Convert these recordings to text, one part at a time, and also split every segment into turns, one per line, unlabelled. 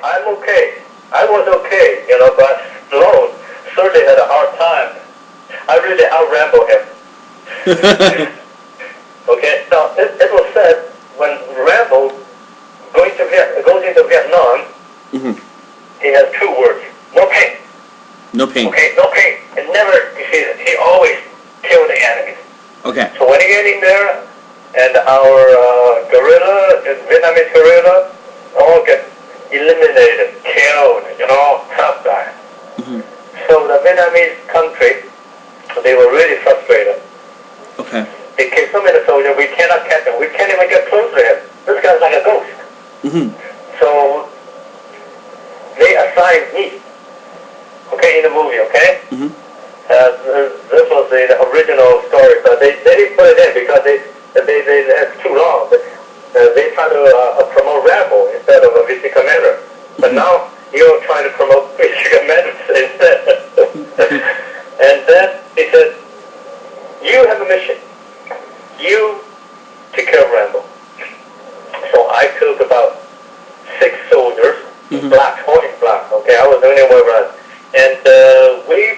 I'm okay. I was okay, but Sloan certainly had a hard time. I really out-rambled him. Okay, now it was said when Rambo goes into Vietnam, he has 2 words: no pain.
No pain.
Okay, no pain. And never defeated. He always killed the enemy.
Okay.
So when he get in there, and our Vietnamese guerrilla, all get eliminated, killed, tough guy. So the Vietnamese country, they were really frustrated.
Okay.
They killed so many soldiers, we cannot catch him. We can't even get close to him. This guy's like a ghost. So they assigned me, okay, in the movie, okay? This was the original story, but they didn't put it in because it's too long. They try to promote Rambo instead of a VC Commander. But now you're trying to promote VC Commander instead. And then they said, you have a mission. You take care of Rambo. So I took about 6 soldiers, black, all in black, okay? I was the only one around. And we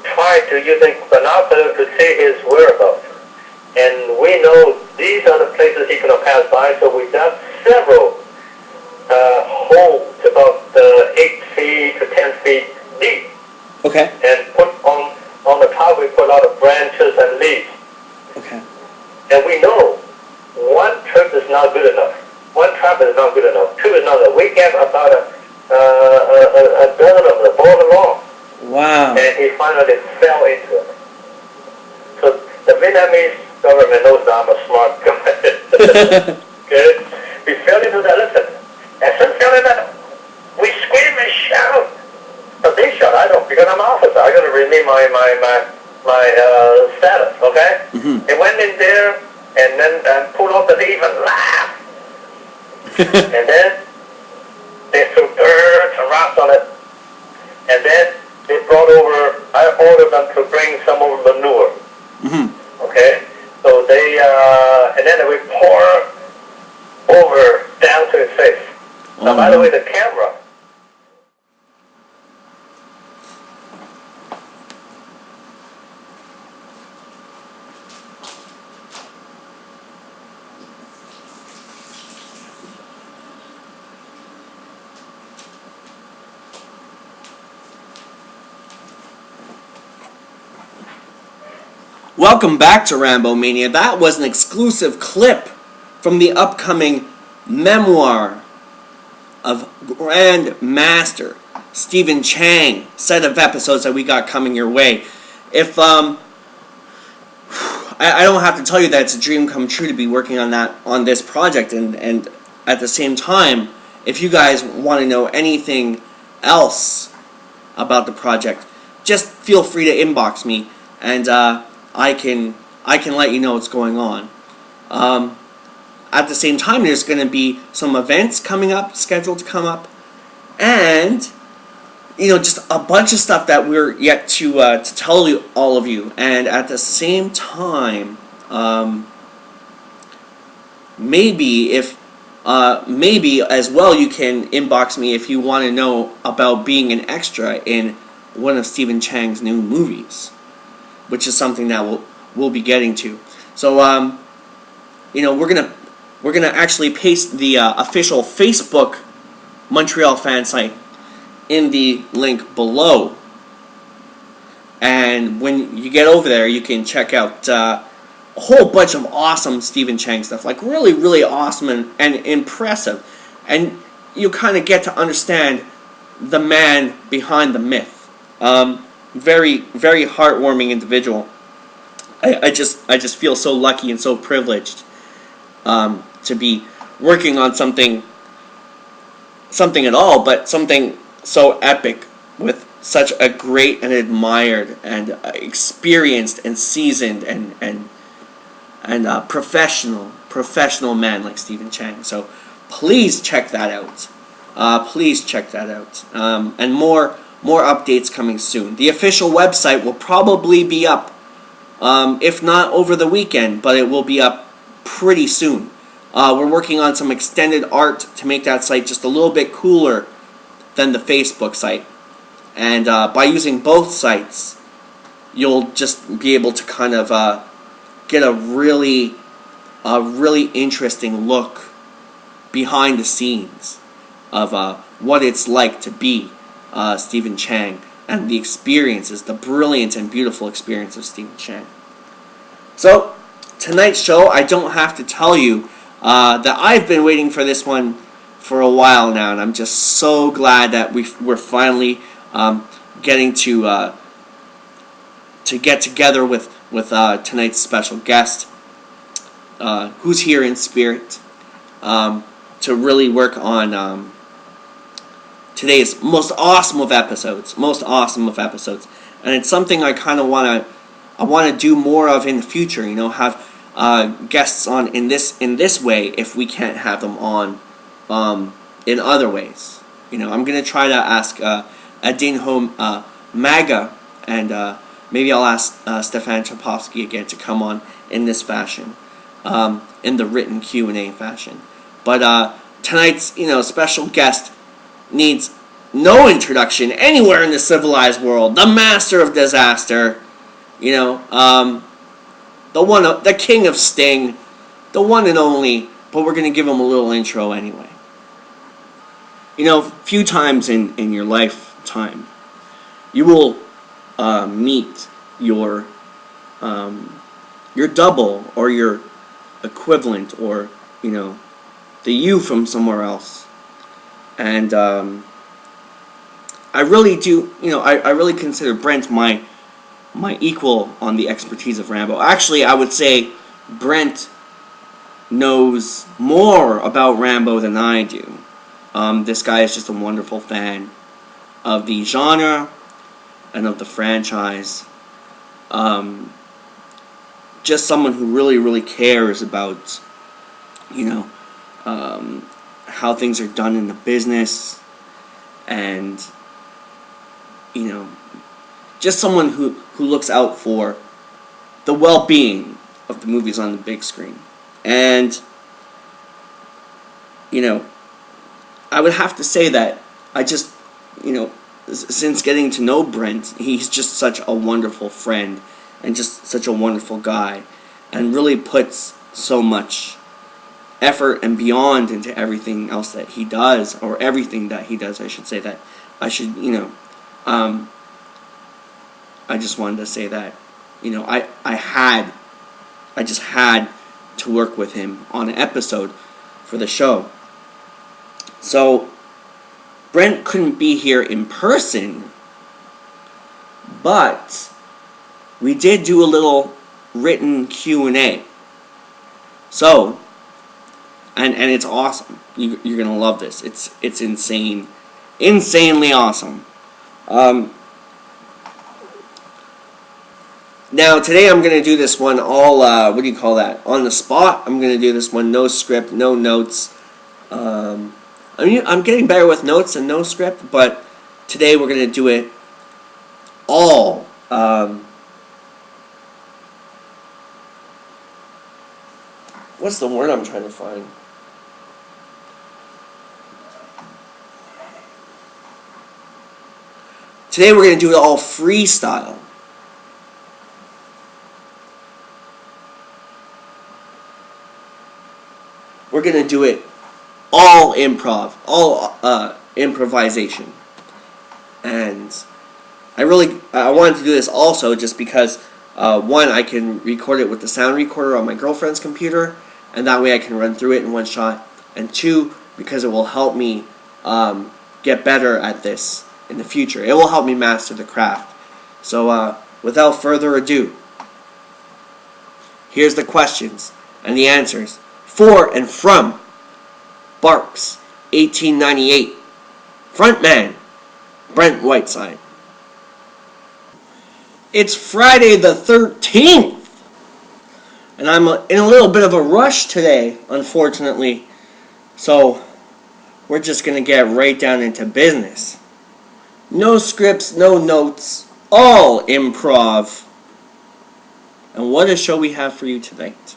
tried to using binoculars to see his whereabouts. And we know these are the places he could have passed by, so we dug several holes about 8 feet to 10 feet deep.
Okay.
And put on the top, we put a lot of branches and leaves.
Okay.
And we know one trip is not good enough. One trap is not good enough. 2 is not enough. We gave about a dozen of them all along.
Wow.
And he finally fell into it. So the Vietnamese government knows that I'm a smart guy. Okay? We fell into that. Listen, as soon as we fell into that, we scream and shout. But they shout, I don't, because I'm an officer. I got to renew my status, okay? They went in there and then pulled off the leaf and laughed. And then they threw dirt and rocks on it. And then they brought over, I ordered them to bring some over manure. Okay? So they, and then we pour over down to his face. Now, by the way, the camera.
Welcome back to RAMBOMANIA. That was an exclusive clip from the upcoming memoir of Grand Master Stephen Chang set of episodes that we got coming your way. If I don't have to tell you that it's a dream come true to be working on this project, and at the same time, if you guys want to know anything else about the project, just feel free to inbox me, and I can let you know what's going on. At the same time, there's going to be some events coming up, scheduled to come up, and just a bunch of stuff that we're yet to tell you, all of you. And at the same time, maybe as well you can inbox me if you want to know about being an extra in one of Stephen Chang's new movies, which is something that we'll be getting to. So we're gonna actually paste the official Facebook Montreal fan site in the link below, and when you get over there, you can check out a whole bunch of awesome Stephen Chang stuff, like really, really awesome and impressive, and you kind of get to understand the man behind the myth. Very, very heartwarming individual. I just feel so lucky and so privileged to be working on something at all, but something so epic with such a great and admired and experienced and seasoned and professional man like Stephen Chang. So please check that out. And more updates coming soon. The official website will probably be up, if not over the weekend, but it will be up pretty soon. We're working on some extended art to make that site just a little bit cooler than the Facebook site. And by using both sites, you'll just be able to kind of get a really interesting look behind the scenes of what it's like to be Stephen Chang, and the experiences, the brilliant and beautiful experience of Stephen Chang. So, tonight's show, I don't have to tell you that I've been waiting for this one for a while now, and I'm just so glad that we're finally getting to get together with tonight's special guest, who's here in spirit, to really work on today's most awesome of episodes, and it's something I kind of want to do more of in the future. You know, have guests on in this way if we can't have them on in other ways. You know, I'm gonna try to ask Adinho Maga, and maybe I'll ask Stefan Chapovsky again to come on in this fashion, in the written Q&A fashion. But tonight's special guest needs no introduction anywhere in the civilized world. The master of disaster, the king of sting, the one and only. But we're gonna give him a little intro anyway. Few times in your lifetime, you will meet your double or your equivalent, or the you from somewhere else. And I really do, I really consider Brent my equal on the expertise of Rambo. Actually, I would say Brent knows more about Rambo than I do. This guy is just a wonderful fan of the genre and of the franchise. Just someone who really cares about, how things are done in the business, and just someone who looks out for the well-being of the movies on the big screen. And I would have to say that I just since getting to know Brent, he's just such a wonderful friend and just such a wonderful guy, and really puts so much effort and beyond into everything else that he does, or everything that he does, I should say. That I should, I just wanted to say that, I just had to work with him on an episode for the show. So Brent couldn't be here in person, but we did do a little written Q&A. So, and it's awesome. You're gonna love this. It's insanely awesome. Now today I'm gonna do this one all what do you call that? On the spot. I'm gonna do this one no script, no notes. I'm getting better with notes and no script, but today we're gonna do it all. What's the word I'm trying to find? Today we're going to do it all freestyle. We're going to do it all improv, all improvisation. And I wanted to do this also just because, one, I can record it with the sound recorder on my girlfriend's computer, and that way I can run through it in one shot. And two, because it will help me get better at this in the future. It will help me master the craft. So without further ado, here's the questions and the answers for and from BARQS1898 frontman Brent Whiteside. It's Friday the 13th, and I'm in a little bit of a rush today, unfortunately. So we're just going to get right down into business. No scripts, no notes, all improv. And what a show we have for you tonight.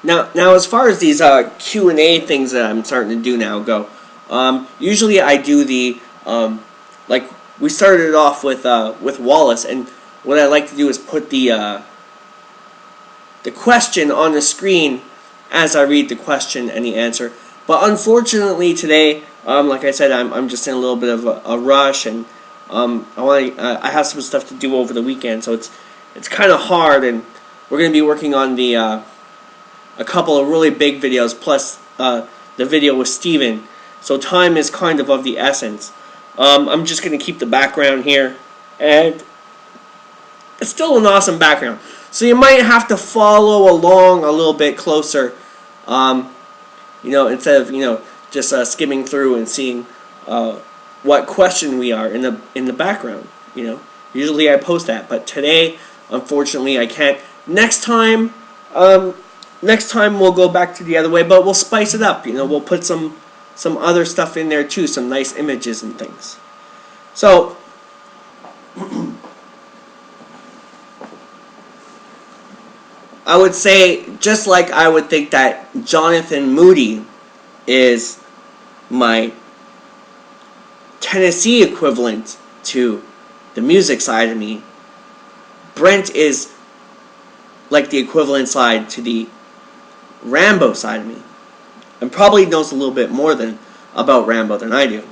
Now, as far as these Q&A things that I'm starting to do now go, usually I do the like we started off with Wallace, and what I like to do is put the question on the screen as I read the question and the answer. But unfortunately today, like I said, I'm just in a little bit of a rush, and I have some stuff to do over the weekend, so it's kind of hard, and we're going to be working on the a couple of really big videos plus the video with Steven. So time is kind of the essence. I'm just going to keep the background here, and it's still an awesome background. So you might have to follow along a little bit closer, instead of just skimming through and seeing what question we are in the background. Usually I post that, but today, unfortunately, I can't. Next time we'll go back to the other way, but we'll spice it up. We'll put some other stuff in there too, some nice images and things. So I would say, just like I would think that Jonathan Moody is my Tennessee equivalent to the music side of me, Brent is like the equivalent side to the Rambo side of me, and probably knows a little bit more about Rambo than I do.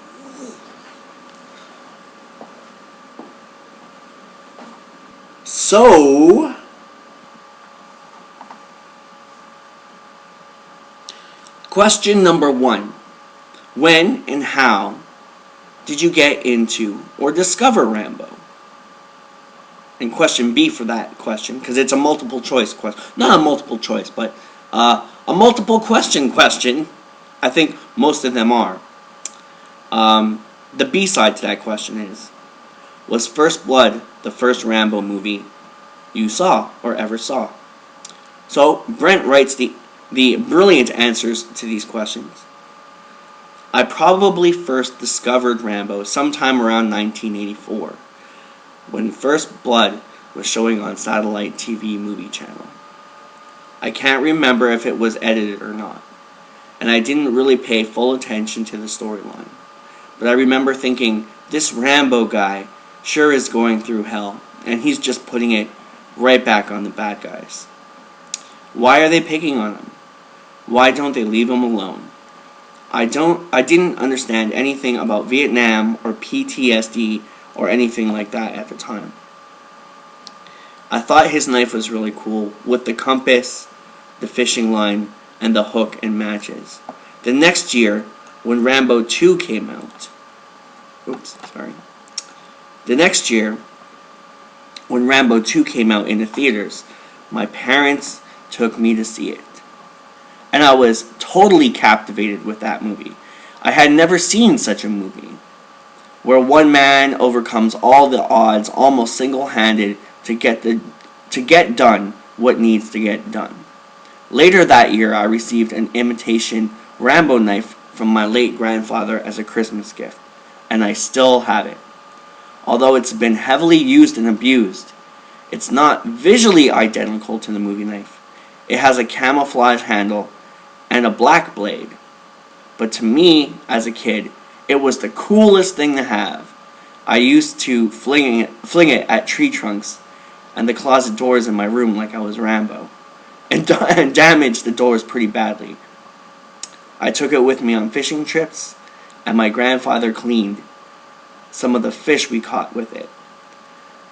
So, question number 1. When and how did you get into or discover Rambo? And question B for that question, because it's a multiple choice question. Not a multiple choice, but a multiple question. I think most of them are. The B side to that question is, was First Blood the first Rambo movie you saw or ever saw? So Brent writes the brilliant answers to these questions. I probably first discovered Rambo sometime around 1984, when First Blood was showing on satellite TV movie channel. I can't remember if it was edited or not, and I didn't really pay full attention to the storyline. But I remember thinking, this Rambo guy sure is going through hell, and he's just putting it right back on the bad guys. Why are they picking on him? Why don't they leave him alone? I didn't understand anything about Vietnam or PTSD or anything like that at the time. I thought his knife was really cool, with the compass, the fishing line, and the hook and matches. The next year, when Rambo 2 came out, The next year, when Rambo 2 came out in the theaters, my parents took me to see it. And I was totally captivated with that movie. I had never seen such a movie, where one man overcomes all the odds almost single-handed to get done what needs to get done. Later that year, I received an imitation Rambo knife from my late grandfather as a Christmas gift, and I still have it. Although it's been heavily used and abused, it's not visually identical to the movie knife. It has a camouflage handle and a black blade. But to me, as a kid, it was the coolest thing to have. I used to fling it at tree trunks and the closet doors in my room like I was Rambo, and damaged the doors pretty badly. I took it with me on fishing trips, and my grandfather cleaned some of the fish we caught with it.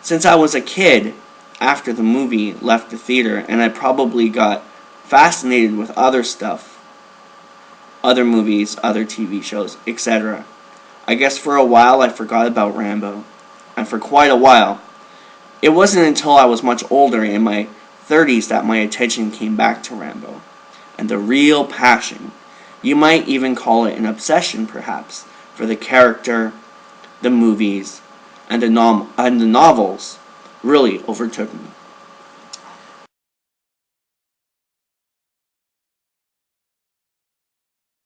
Since I was a kid, after the movie left the theater, and I probably got fascinated with other stuff, other movies, other TV shows, etc. I guess for a while I forgot about Rambo, and for quite a while. It wasn't until I was much older, in my 30s, that my attention came back to Rambo, and the real passion, you might even call it an obsession perhaps, for the character, the movies, and the novels really overtook me.